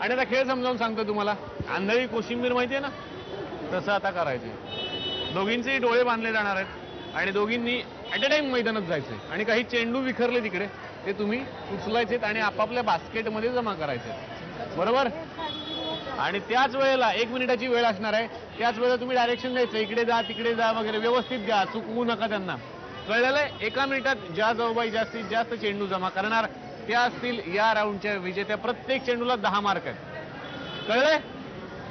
आणि आता खेळ समजावून सांगतो तुम्हाला. आंधळी कोशिंबीर माहितीये ना, तसं आता करायचंय. दोघींचेही डोळे बांधले जाणार आहेत आणि दोघींनी ॲट अ टाइम मैदानात जायचंय आणि काही चेंडू विखरले तिकडे ते तुम्ही उचलायचेत आणि आपापल्या बास्केटमध्ये जमा करायचे. बरोबर? आणि त्याच वेळेला 1 मिनिटाची वेळ असणार आहे. त्याच वेळेला तुम्ही डायरेक्शन द्यायचं, इकडे जा तिकडे जा वगैरे व्यवस्थित द्या, चुकवू नका त्यांना. कळलेलं? 1 मिनिटात ज्या जाऊबाई जास्तीत जास्त चेंडू जमा करणार त्या असतील या राऊंडच्या विजेत्या. प्रत्येक चेंडूला 10 मार्क आहेत. कळले?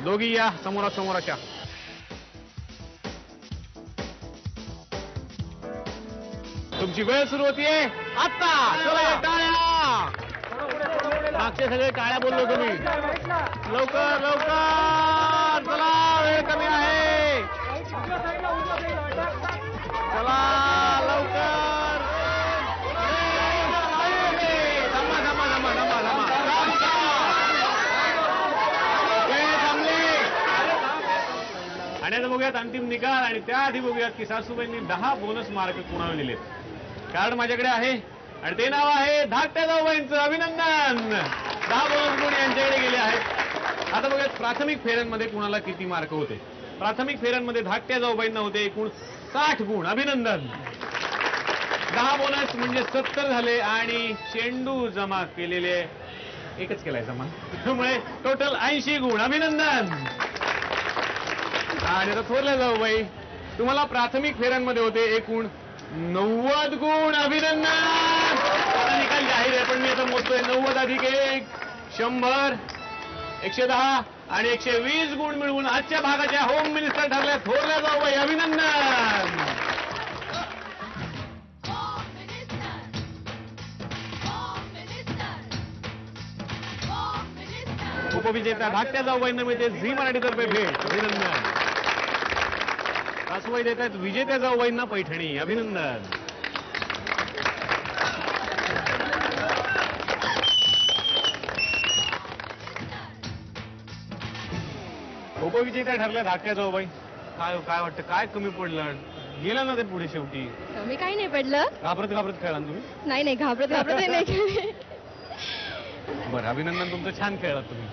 दोघी या समोरासमोराच्या. तुमची वेळ सुरू होतीये आता. चला टाळ्या. मागचे सगळे टाळ्या बोललो तुम्ही. लवकर लवकर चला, वेळ कमी आहे. चला लवकर. थांबा थांबा थांबा थांबा थांबा. वेळ थांबली. आणि आता बघूयात अंतिम निकाल. आणि त्याआधी बघूयात की सासूबाईंनी 10 बोनस मार्क कुणाला दिलेत. कार्ड माझ्याकडे आहे आणि ते नाव आहे धाकट्या जाऊबाईंचं. अभिनंदन. 10 बोनस गुण यांच्याकडे गेले आहेत. आता बघूयात प्राथमिक फेऱ्यांमध्ये कुणाला किती मार्क होते. प्राथमिक फेऱ्यांमध्ये धाकट्या जाऊबाईंना होते एकूण 60 गुण. अभिनंदन. 10 बोनस म्हणजे 70 झाले आणि चेंडू जमा केलेले एकच केलाय जमा, त्यामुळे टोटल 80 गुण. अभिनंदन. आणि आता थोरल्या जाऊबाई तुम्हाला प्राथमिक फेऱ्यांमध्ये होते एकूण 90 गुण. अभिनंदन. आता निकाल जाहीर आहे पण मी आता मोजतोय. 90 अधिक 1 100 110 आणि 120 गुण मिळवून आजच्या भागाच्या होम मिनिस्टर ठरल्या थोरल्या जाऊबाई. अभिनंदन. उपविजेत्या धाकट्या जाऊबाईंना मिळते झी मराठीतर्फे भेट. अभिनंदन. सासूबाई देत आहेत विजेत्या जाऊबाईंना पैठणी. अभिनंदन. उपविजेत्या ठरल्या धाकट्या जाऊबाई. काय काय वाटतं, काय कमी पडलं? गेलं ना ते पुढे शेवटी. कमी काही नाही पडलं. घाबरत घाबरत खेळला तुम्ही? नाही नाही, घाबरत घाबरत नाही. बरं, अभिनंदन. तुमचं छान खेळलात तुम्ही.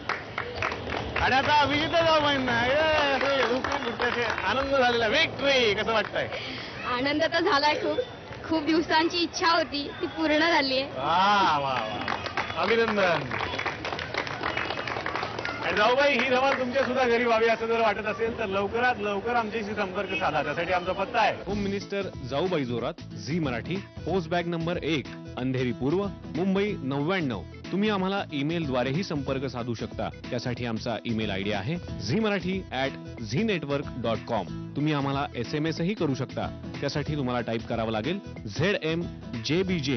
आणि आता विजेत्या जाऊबाईंना आनंद झालेला. विक्ट्री. कसं वाटतंय? आनंद तर झालाय खूप. खूप दिवसांची इच्छा होती ती पूर्ण झाली आहे. वा वा वा. अभिनंदन. आणि जाऊबाई ही धमाल तुमच्या सुद्धा घरी व्हावी असं जर वाटत असेल तर लवकरात लवकर आमच्याशी संपर्क साधा. त्यासाठी आमचा पत्ता आहे home minister Jaubai Jorat, Zee Marathi, post bag number 1, Andheri पूर्व, मुंबई 99. तुम्ही आम्हाला ईमेलद्वारेही संपर्क साधू शकता. त्यासाठी आमचा ईमेल आयडी आहे zmarathi@znetwork.com. तुम्ही आम्हाला SMS ही करू शकता. त्यासाठी तुम्हाला टाईप करावं लागेल ZMJBJ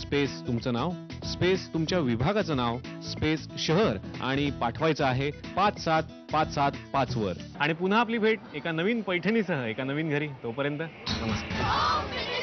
स्पेस तुमचं नाव स्पेस तुमच्या विभागाचं नाव स्पेस शहर आणि पाठवायचं आहे 57575 वर. आणि पुन्हा आपली भेट एका नवीन पैठणीसह एका नवीन घरी. तोपर्यंत नमस्कार.